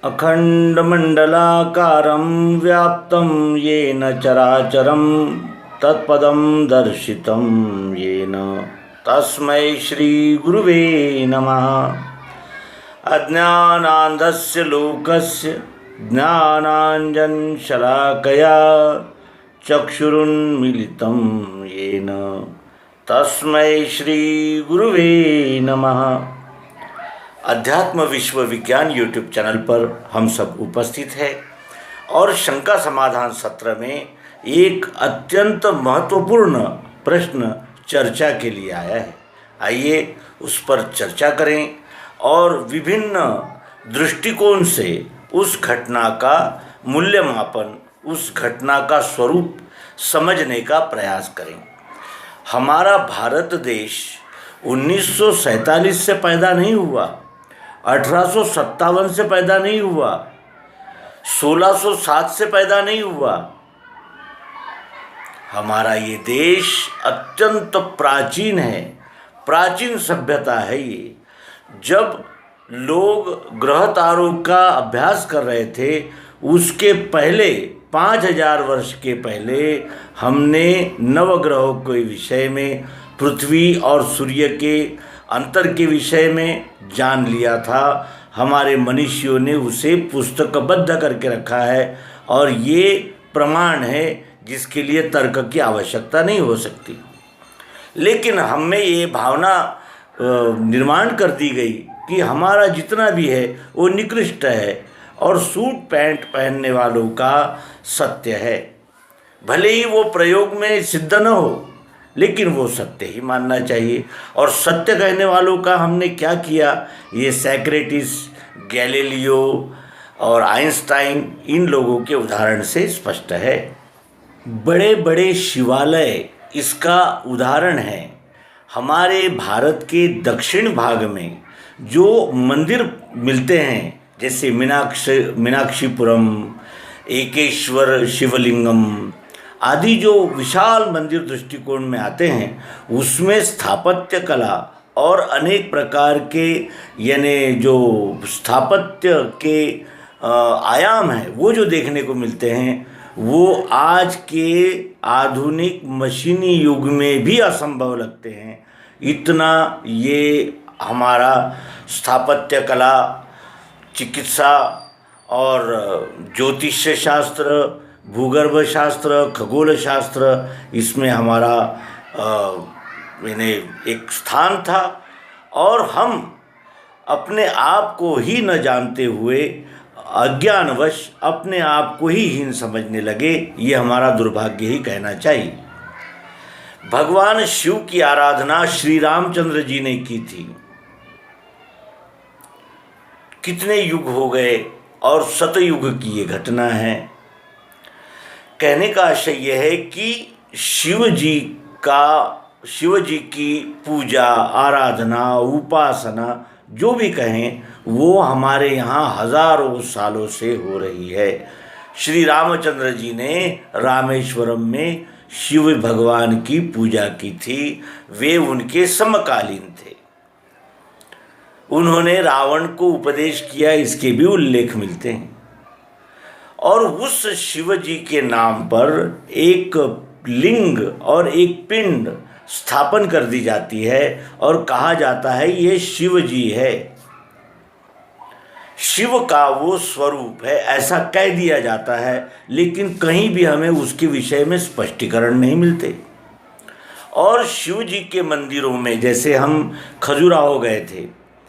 अखण्डमण्डलाकारं व्याप्तं येन चराचरं तत्पदं दर्शितं येन तस्मै श्रीगुरुवे नमः। अज्ञानान्धस्य लोकस्य ज्ञानाञ्जनशलाकया चक्षुरुन्मीलितं येन तस्मै श्रीगुरुवे नमः। अध्यात्म विश्व विज्ञान यूट्यूब चैनल पर हम सब उपस्थित हैं और शंका समाधान सत्र में एक अत्यंत महत्वपूर्ण प्रश्न चर्चा के लिए आया है। आइए उस पर चर्चा करें और विभिन्न दृष्टिकोण से उस घटना का मूल्यमापन, उस घटना का स्वरूप समझने का प्रयास करें। हमारा भारत देश 1947 से पैदा नहीं हुआ, 1857 से पैदा नहीं हुआ, 1607 से पैदा नहीं हुआ। हमारा ये देश अत्यंत प्राचीन है, प्राचीन सभ्यता है। ये जब लोग ग्रह तारों का अभ्यास कर रहे थे उसके पहले 5000 वर्ष के पहले हमने नवग्रहों के विषय में, पृथ्वी और सूर्य के अंतर के विषय में जान लिया था। हमारे मनुष्यों ने उसे पुस्तकबद्ध करके रखा है और ये प्रमाण है जिसके लिए तर्क की आवश्यकता नहीं हो सकती। लेकिन हमें ये भावना निर्माण कर दी गई कि हमारा जितना भी है वो निकृष्ट है और सूट पैंट पहनने वालों का सत्य है। भले ही वो प्रयोग में सिद्ध न हो, लेकिन वो सत्य ही मानना चाहिए। और सत्य कहने वालों का हमने क्या किया, ये सैक्रेटिस, गैलीलियो और आइंस्टाइन, इन लोगों के उदाहरण से स्पष्ट है। बड़े बड़े शिवालय इसका उदाहरण है। हमारे भारत के दक्षिण भाग में जो मंदिर मिलते हैं, जैसे मीनाक्षीपुरम, एकेश्वर शिवलिंगम आदि जो विशाल मंदिर दृष्टिकोण में आते हैं, उसमें स्थापत्य कला और अनेक प्रकार के यानी जो स्थापत्य के आयाम हैं वो जो देखने को मिलते हैं, वो आज के आधुनिक मशीनी युग में भी असंभव लगते हैं। इतना ये हमारा स्थापत्य कला, चिकित्सा और ज्योतिष्य शास्त्र, भूगर्भ शास्त्र, खगोल शास्त्र, इसमें हमारा यानी एक स्थान था। और हम अपने आप को ही न जानते हुए अज्ञानवश अपने आप को ही हीन समझने लगे। ये हमारा दुर्भाग्य ही कहना चाहिए। भगवान शिव की आराधना श्री रामचंद्र जी ने की थी। कितने युग हो गए और सतयुग की ये घटना है। कहने का आशय यह है कि शिव जी की पूजा, आराधना, उपासना जो भी कहें, वो हमारे यहाँ हजारों सालों से हो रही है। श्री रामचंद्र जी ने रामेश्वरम में शिव भगवान की पूजा की थी। वे उनके समकालीन थे। उन्होंने रावण को उपदेश किया, इसके भी उल्लेख मिलते हैं। और उस शिव जी के नाम पर एक लिंग और एक पिंड स्थापन कर दी जाती है और कहा जाता है ये शिव जी है। शिव का वो स्वरूप है ऐसा कह दिया जाता है, लेकिन कहीं भी हमें उसके विषय में स्पष्टीकरण नहीं मिलते। और शिव जी के मंदिरों में, जैसे हम खजुराहो गए थे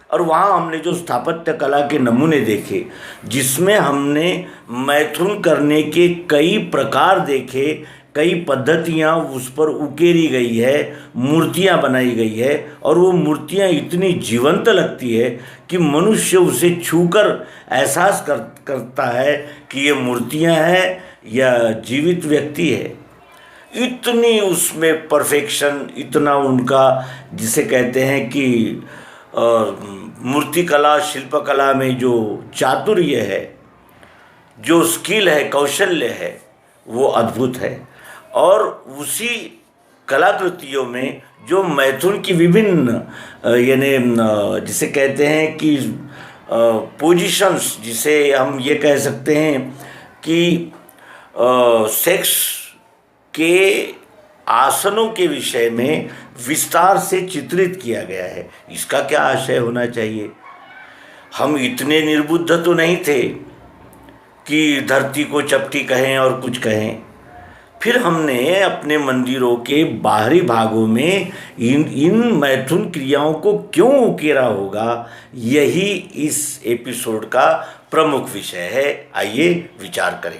और वहाँ हमने जो स्थापत्य कला के नमूने देखे, जिसमें हमने मैथुन करने के कई प्रकार देखे, कई पद्धतियाँ उस पर उकेरी गई है, मूर्तियाँ बनाई गई है, और वो मूर्तियाँ इतनी जीवंत लगती है कि मनुष्य उसे छूकर एहसास करता है कि ये मूर्तियाँ हैं या जीवित व्यक्ति है। इतनी उसमें परफेक्शन, इतना उनका जिसे कहते हैं कि मूर्ति कला, शिल्प कला में जो चातुर्य है, जो स्किल है, कौशल्य है, वो अद्भुत है। और उसी कलाकृतियों में जो मैथुन की विभिन्न यानी जिसे कहते हैं कि पोजीशंस, जिसे हम ये कह सकते हैं कि सेक्स के आसनों के विषय में विस्तार से चित्रित किया गया है। इसका क्या आशय होना चाहिए? हम इतने निर्बुद्ध तो नहीं थे कि धरती को चपटी कहें और कुछ कहें। फिर हमने अपने मंदिरों के बाहरी भागों में इन मैथुन क्रियाओं को क्यों उकेरा होगा, यही इस एपिसोड का प्रमुख विषय है। आइए विचार करें।